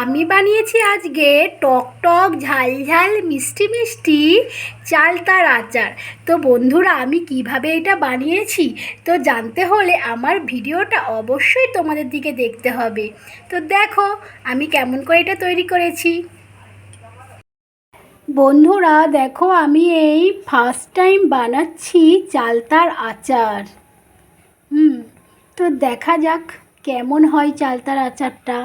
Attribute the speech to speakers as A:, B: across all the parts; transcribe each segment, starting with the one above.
A: আমি বানিয়েছি আজকে টক টক ঝাল ঝাল মিষ্টি মিষ্টি চালতার আচার। তো বন্ধুরা, আমি কিভাবে এটা বানিয়েছি তো জানতে হলে আমার ভিডিওটা অবশ্যই তোমাদের দিকে দেখতে হবে। তো দেখো আমি কেমন করে এটা তৈরি করেছি। বন্ধুরা দেখো, আমি এই ফার্স্ট টাইম বানাচ্ছি চালতার আচার। তো দেখা যাক কেমন হয় চালতার আচারটা।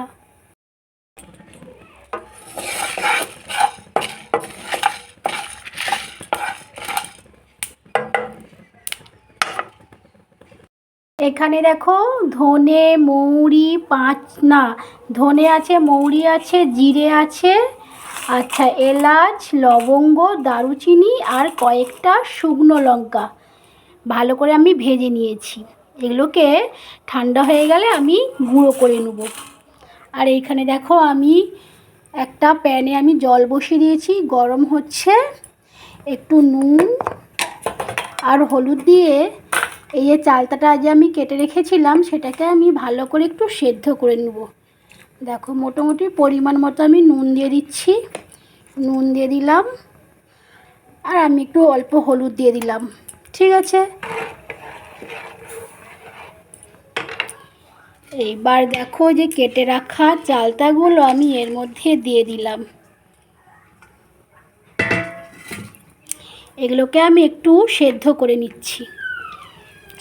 A: এখানে দেখো ধনে মৌরি ধনে আছে, মৌরি আছে, জিরে আছে, আচ্ছা এলাচ, লবঙ্গ, দারুচিনি আর কয়েকটা শুকনো লঙ্কা ভালো করে আমি ভেজে নিয়েছি। এগুলোকে ঠান্ডা হয়ে গেলে আমি গুঁড়ো করে নেব। আর এইখানে দেখো আমি একটা প্যানে আমি জল বসিয়ে দিয়েছি, গরম হচ্ছে। একটু নুন আর হলুদ দিয়ে এই যে চালতাটা আজ আমি কেটে রেখেছিলাম সেটাকে আমি ভালো করে একটু সেদ্ধ করে নেব। দেখো মোটামুটি পরিমাণ মতো আমি নুন দিয়ে দিচ্ছি, নুন দিয়ে দিলাম, আর আমি একটু অল্প হলুদ দিয়ে দিলাম। ঠিক আছে, এইবার দেখো যে কেটে রাখা চালতাগুলো আমি এর মধ্যে দিয়ে দিলাম। এগুলোকে আমি একটু সেদ্ধ করে নিচ্ছি।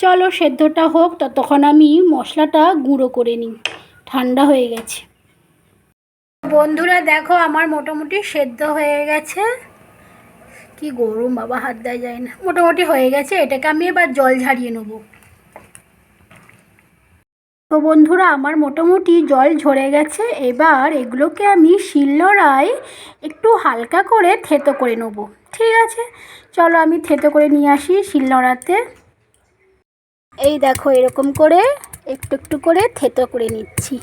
A: চলো সেদ্ধটা হোক, ততক্ষণ আমি মশলাটা গুঁড়ো করে নিই, ঠান্ডা হয়ে গেছে। বন্ধুরা দেখো আমার মোটামুটি সেদ্ধ হয়ে গেছে। কি গরম বাবা, হাত দেওয়া যায় না। মোটামুটি হয়ে গেছে, এটাকে আমি এবার জল ঝারিয়ে নেব। তো বন্ধুরা আমার মোটামুটি জল ঝরে গেছে। এবার এগুলোকে আমি শিলনোড়ায় একটু হালকা করে থেতো করে নেব। ঠিক আছে, চলো আমি থেতো করে নিয়ে আসি শিলনোড়াতে। এই দেখো এরকম করে একটু একটু করে থেতো করে নিচ্ছি।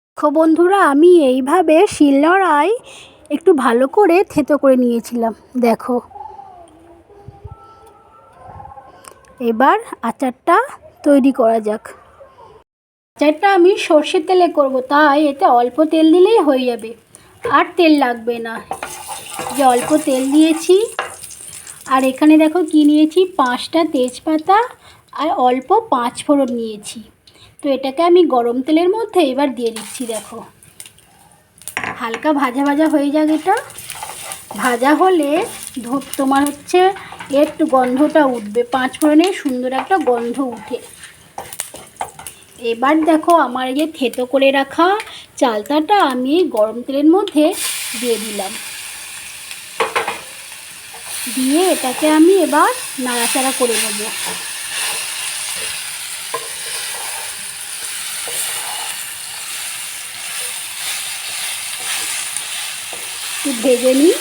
A: দেখো বন্ধুরা, আমি এইভাবে শিলনোড়ায় একটু ভালো করে থেতো করে নিয়েছিলাম। দেখো এবার আচারটা তৈরি করা যাক। আচারটা আমি সর্ষের তেলে করব, তাই এতে অল্প তেল দিলেই হয়ে যাবে, আর তেল লাগবে না। যে অল্প তেল দিয়েছি, আর এখানে দেখো কি নিয়েছি, 5টা তেজপাতা আর অল্প 5 ফোড়ন নিয়েছি। তো এটাকে আমি গরম তেলের মধ্যে এবার দিয়ে দিচ্ছি। দেখো হালকা ভাজা ভাজা হয়ে যাক। এটা ভাজা হলে তোমার হচ্ছে একটু গন্ধটা উঠবে, 5 ফোড়নের সুন্দর একটা গন্ধ উঠে। এবার দেখো আমার এই যে থেতো করে রাখা চালতাটা আমি গরম তেলের মধ্যে দিয়ে দিলাম। দিয়ে এটাকে আমি এবার নাড়াচাড়া করে নেব। একটু ভেজে নিই।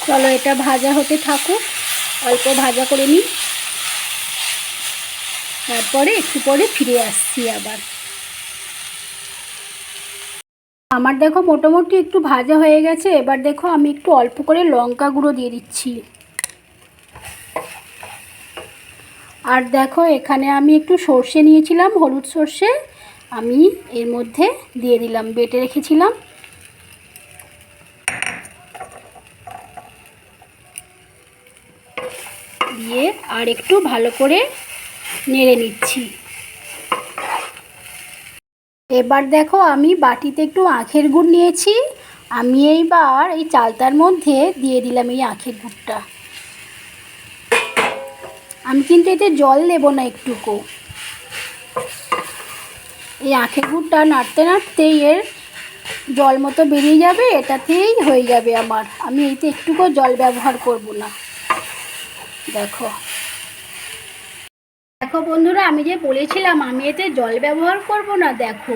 A: চলো এটা ভাজা হতে থাকুক, অল্প ভাজা করে নিই, তারপরে একটু পরে ফিরে আসছি আবার। আমার দেখো মোটামুটি একটু ভাজা হয়ে গেছে। এবার দেখো আমি একটু অল্প করে লঙ্কা গুঁড়ো দিয়ে দিচ্ছি। আর দেখো এখানে আমি একটু সর্ষে নিয়েছিলাম, হলুদ সর্ষে, আমি এর মধ্যে দিয়ে দিলাম, বেটে রেখেছিলাম। দিয়ে আর একটু ভালো করে নেড়ে নিচ্ছি। এবার দেখো আমি বাটিতে একটু আখের গুড় নিয়েছি, আমি এইবার এই চালতার মধ্যে দিয়ে দিলাম এই আখের গুড়টা। আমি কিন্তু এতে জল দেব না একটুকু। এই আখের গুড়টা নাড়তে নাড়তে এর জল মতো বেরিয়ে যাবে, এটাতেই হয়ে যাবে আমার। আমি এতে একটুকুও জল ব্যবহার করব না। দেখো দেখো বন্ধুরা, আমি যে বলেছিলাম আমি এতে জল ব্যবহার করব না, দেখো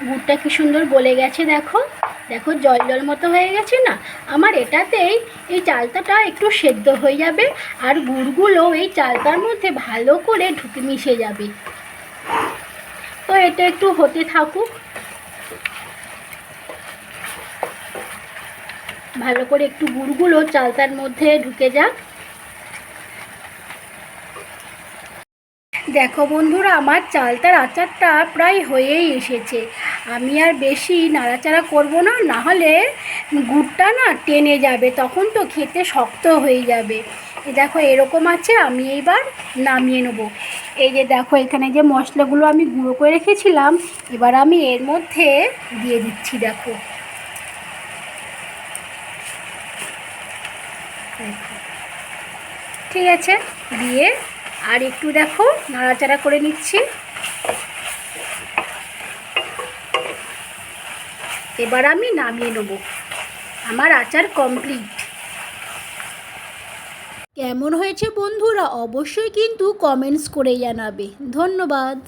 A: গুড়টা কি সুন্দর গলে গেছে। দেখো দেখো জল জল মতো হয়ে গেছে না। আমার এটাতেই এই চালতাটা একটু সেদ্ধ হয়ে যাবে আর গুড়গুলো এই চালতার মধ্যে ভালো করে ঢুকে মিশে যাবে। তো এটা একটু হতে থাকুক, ভালো করে একটু গুড়গুলো চালতার মধ্যে ঢুকে যাক। দেখো বন্ধুরা, আমার চালতার আচারটা প্রায় হয়েই এসেছে। আমি আর বেশি নাড়াচাড়া করব না, না হলে গুড়টা না টেনে যাবে, তখন তো খেতে শক্ত হয়ে যাবে। দেখো এরকম আছে, আমি এইবার নামিয়ে নেবো। এই যে দেখো এখানে যে মশলাগুলো আমি গুঁড়ো করে রেখেছিলাম, এবার আমি এর মধ্যে দিয়ে দিচ্ছি। দেখো ঠিক আছে, দিয়ে আর একটু দেখো নাড়াচাড়া করে নিচ্ছি। এবার আমি নামিয়ে নেব, আমার আচার কমপ্লিট। কেমন হয়েছে বন্ধুরা অবশ্যই কিন্তু কমেন্টস করে জানাবে। ধন্যবাদ।